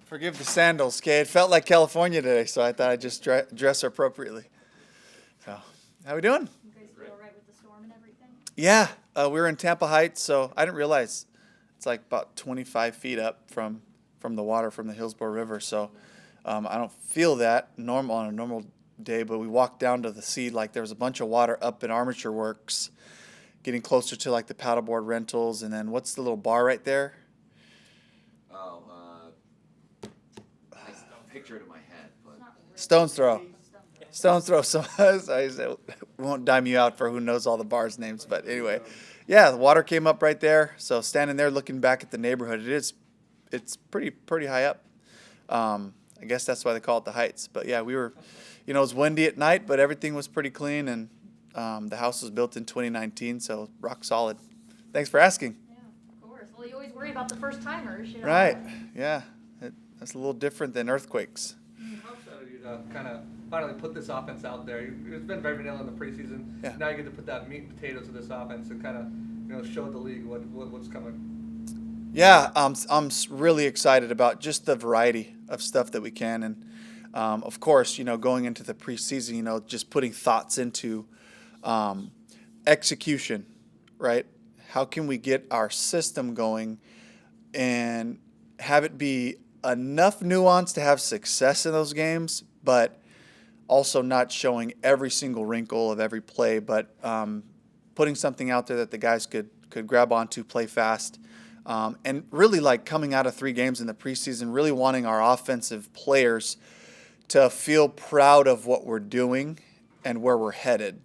Forgive the sandals, okay? It felt like California today, so I thought I'd just dress appropriately. So, how we doing? You guys feel all right with the storm and everything? Yeah, we were in Tampa Heights, so I didn't realize it's like about 25 feet up from the water from the Hillsborough River. So I don't feel that normal on a normal day, but we walked down to the sea like there was a bunch of water up in Armature Works, getting closer to like the paddleboard rentals, and then what's the little bar right there? Oh, I don't picture it in my head, but Stone's Throw. Stone's Throw. So we won't dime you out for who knows all the bars names, but anyway, yeah, the water came up right there. So standing there looking back at the neighborhood, it's pretty high up. I guess that's why they call it the Heights. But yeah, we were, it was windy at night, but everything was pretty clean, and the house was built in 2019, so rock solid. Thanks for asking. Yeah, of course. Well, you always worry about the first timers, you know. Right. Yeah. That's a little different than earthquakes. How excited are you to kind of finally put this offense out there? It's been very vanilla in the preseason. Yeah. Now you get to put that meat and potatoes of this offense and kind of show the league what's coming. Yeah, I'm really excited about just the variety of stuff that we can, and of course, going into the preseason, just putting thoughts into execution, right? How can we get our system going and have it be enough nuance to have success in those games, but also not showing every single wrinkle of every play, but putting something out there that the guys could grab onto, play fast, and really like coming out of 3 games in the preseason, really wanting our offensive players to feel proud of what we're doing and where we're headed.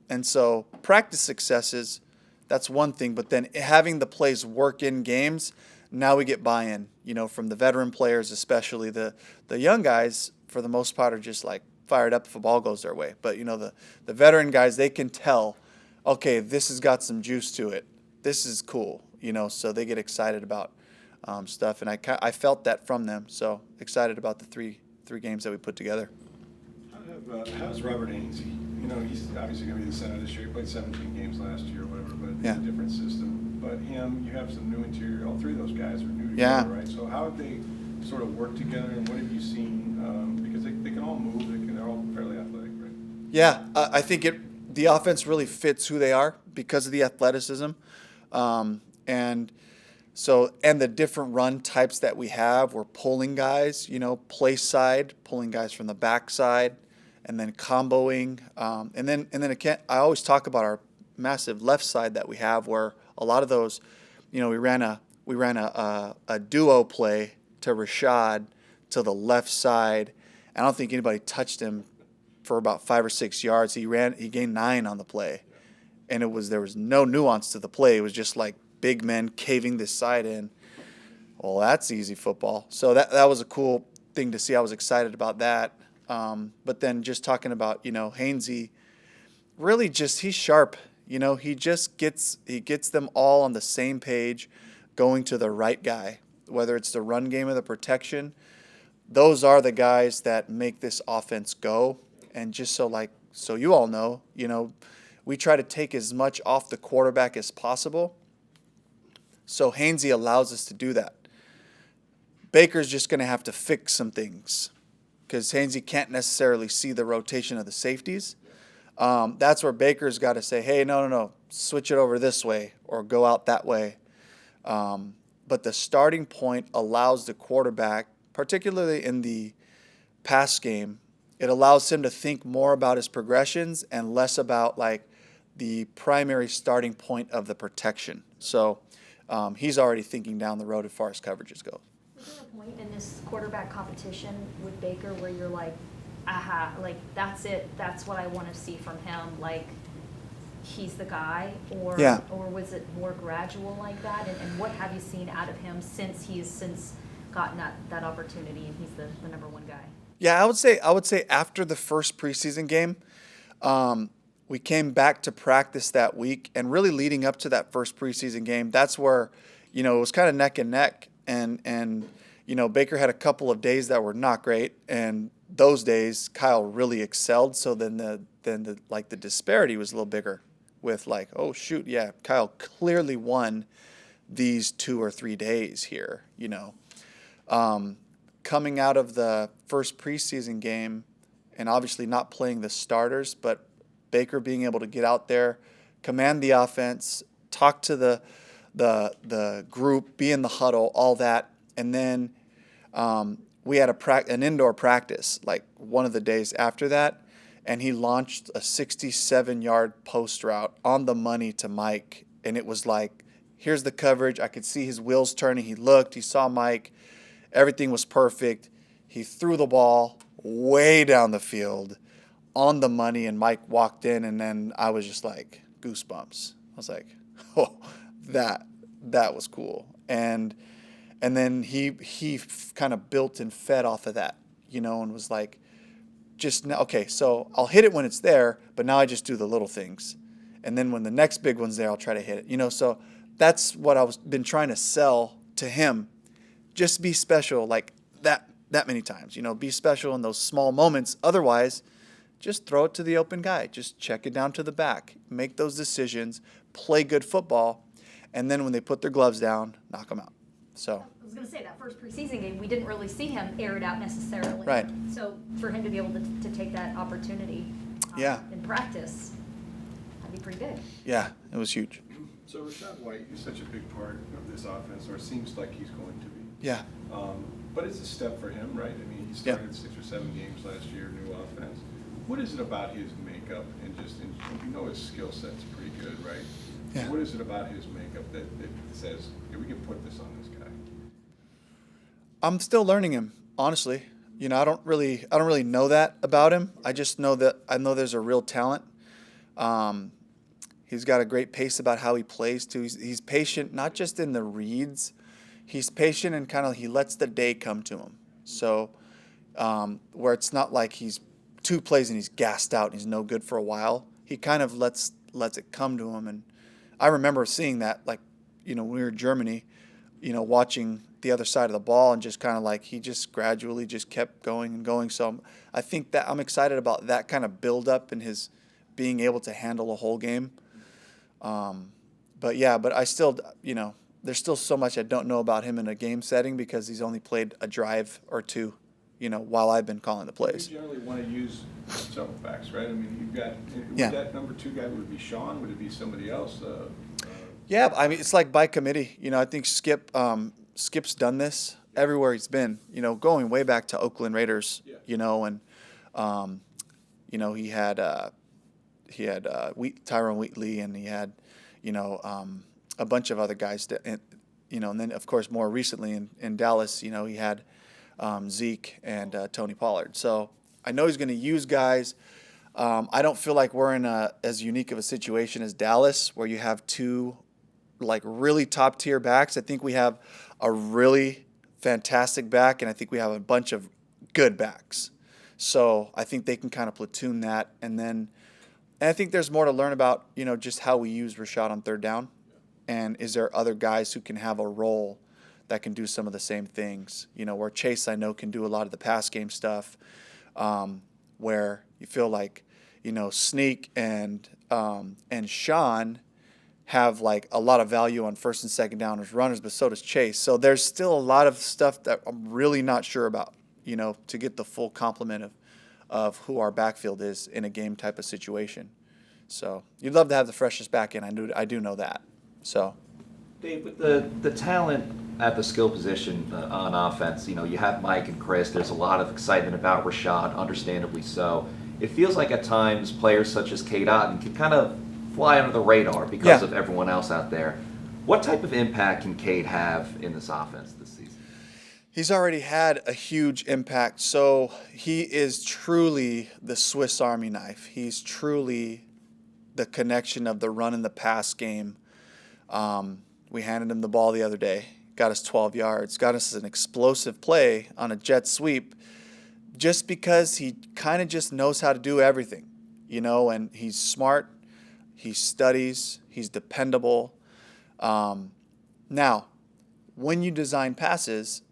And so practice successes, that's one thing, but then having the plays work in games, now we get buy-in, from the veteran players, especially the young guys, for the most part, are just like fired up if a ball goes their way. But, the veteran guys, they can tell, okay, this has got some juice to it. This is cool, so they get excited about stuff. And I felt that from them, so excited about the three games that we put together. How's Robert Hainsey? He's obviously going to be the center this year. He played 17 games last year or whatever, but Yeah. it's a different system. But you have some new interior. All 3 of those guys are new Yeah. together, right? So how have they sort of worked together, and what have you seen? Because they can all move. They're all fairly athletic, right? Yeah, I think the offense really fits who they are because of the athleticism, and the different run types that we have. We're pulling guys, play side, pulling guys from the backside, and then comboing, and then again, I always talk about our massive left side that we have, where a lot of those, we ran a duo play to Rashad to the left side. I don't think anybody touched him for about 5 or 6 yards. He gained 9 on the play, and there was no nuance to the play. It was just like big men caving this side in. Well, that's easy football. So that was a cool thing to see. I was excited about that. But then just talking about, Hainsey, really just he's sharp. He just gets them all on the same page, going to the right guy, whether it's the run game or the protection. Those are the guys that make this offense go. And just so you all know, we try to take as much off the quarterback as possible. So Hainsey allows us to do that. Baker's just going to have to fix some things because Hainsey can't necessarily see the rotation of the safeties. That's where Baker's got to say, hey, no, switch it over this way or go out that way. But the starting point allows the quarterback, particularly in the pass game, it allows him to think more about his progressions and less about like the primary starting point of the protection. So he's already thinking down the road as far as coverages go. Is there a point in this quarterback competition with Baker where you're like, aha, like that's it, that's what I want to see from him, like he's the guy, or was it more gradual like that? And what have you seen out of him since gotten that opportunity and he's the number 1 guy? Yeah, I would say after the first preseason game, we came back to practice that week, and really leading up to that first preseason game, that's where, it was kind of neck and neck, and Baker had a couple of days that were not great, and those days Kyle really excelled. So then the disparity was a little bigger, with like, oh shoot, yeah, Kyle clearly won these 2 or 3 days here, coming out of the first preseason game, and obviously not playing the starters, but Baker being able to get out there, command the offense, talk to the group, be in the huddle, all that, and then we had an indoor practice like one of the days after that, and he launched a 67-yard post route on the money to Mike, and it was like, here's the coverage. I could see his wheels turning. He looked, he saw Mike. Everything was perfect. He threw the ball way down the field on the money, and Mike walked in, and then I was just like, goosebumps. I was like, oh, that was cool. And then he kind of built and fed off of that, and was like, just now, okay, so I'll hit it when it's there, but now I just do the little things. And then when the next big one's there, I'll try to hit it. So that's what I've been trying to sell to him. Just be special like that many times. Be special in those small moments. Otherwise, just throw it to the open guy. Just check it down to the back. Make those decisions. Play good football. And then when they put their gloves down, knock them out. So I was going to say, that first preseason game, we didn't really see him air it out necessarily. Right. So for him to be able to take that opportunity in practice, that'd be pretty good. Yeah, it was huge. So Rachaad White is such a big part of this offense, or it seems like he's going to be. Yeah. But it's a step for him, right? I mean, he started 6 or 7 games last year, new offense. What is it about his makeup and his skill set's pretty good, right? Yeah. So what is it about his makeup that says, we can put this on this guy? I'm still learning him, honestly. I don't really know that about him. I just know there's a real talent. He's got a great pace about how he plays too. He's patient, not just in the reads. He's patient and kind of he lets the day come to him. So where it's not like he's 2 plays and he's gassed out and he's no good for a while. He kind of lets it come to him. And I remember seeing that, like, when we were in Germany, watching the other side of the ball, and just kind of like he just gradually just kept going and going. So I think that I'm excited about that kind of build up and his being able to handle a whole game. But I still, there's still so much I don't know about him in a game setting because he's only played a drive or 2, while I've been calling the plays. You generally want to use several backs, right? I mean, you've got, Yeah. that number 2 guy, would it be Sean? Would it be somebody else? Yeah, I mean, it's like by committee. I think Skip's done this everywhere he's been, going way back to Oakland Raiders, and, he had Tyrone Wheatley, and he had, a bunch of other guys that, and then of course more recently in Dallas, he had Zeke and Tony Pollard. So I know he's going to use guys. I don't feel like we're in as unique of a situation as Dallas, where you have 2 like really top tier backs. I think we have a really fantastic back, and I think we have a bunch of good backs. So I think they can kind of platoon that, and I think there's more to learn about, just how we use Rachaad on third down, and is there other guys who can have a role that can do some of the same things, where Chase, I know, can do a lot of the pass game stuff, where you feel like, Sneak and Sean have like a lot of value on first and second down as runners, but so does Chase. So there's still a lot of stuff that I'm really not sure about, to get the full complement of who our backfield is in a game type of situation. So you'd love to have the freshest back in. I do know that. So, Dave, with the talent at the skill position on offense, you have Mike and Chris. There's a lot of excitement about Rachaad, understandably so. It feels like at times players such as Cade Otton can kind of fly under the radar because of everyone else out there. What type of impact can Cade have in this offense this season? He's already had a huge impact. So he is truly the Swiss Army knife. He's truly the connection of the run and the pass game. We handed him the ball the other day, got us 12 yards, got us an explosive play on a jet sweep, just because he kind of just knows how to do everything, and he's smart, he studies, he's dependable. Now, when you design passes,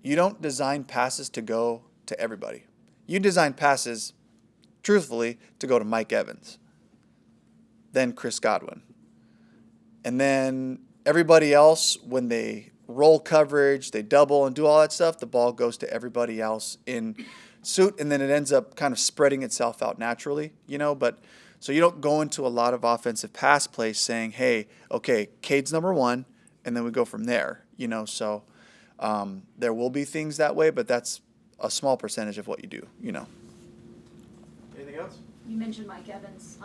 you don't design passes to go to everybody. You design passes, truthfully, to go to Mike Evans, then Chris Godwin. And then everybody else, when they roll coverage, they double and do all that stuff, the ball goes to everybody else in suit, and then it ends up kind of spreading itself out naturally, but so you don't go into a lot of offensive pass plays saying, hey, okay, Cade's number one, and then we go from there, so there will be things that way, but that's a small percentage of what you do, Anything else? You mentioned Mike Evans.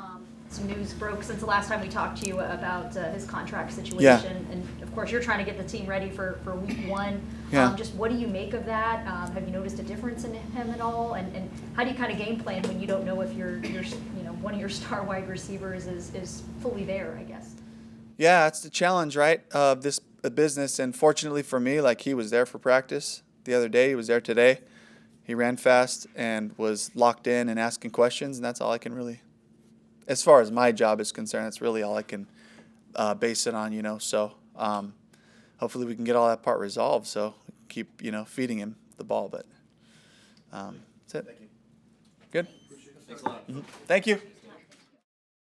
Some news broke since the last time we talked to you about his contract situation. Yeah. And of course, you're trying to get the team ready for week one. Yeah. Just what do you make of that? Have you noticed a difference in him at all? And how do you kind of game plan when you don't know if your one of your star wide receivers is fully there, I guess? Yeah, that's the challenge, right, of this business. And fortunately for me, like, he was there for practice the other day. He was there today. He ran fast and was locked in and asking questions, and that's all I can really, as far as my job is concerned, that's really all I can base it on, So hopefully we can get all that part resolved, so keep, feeding him the ball. But that's it. Thank you. Good? Thanks a lot. Thank you.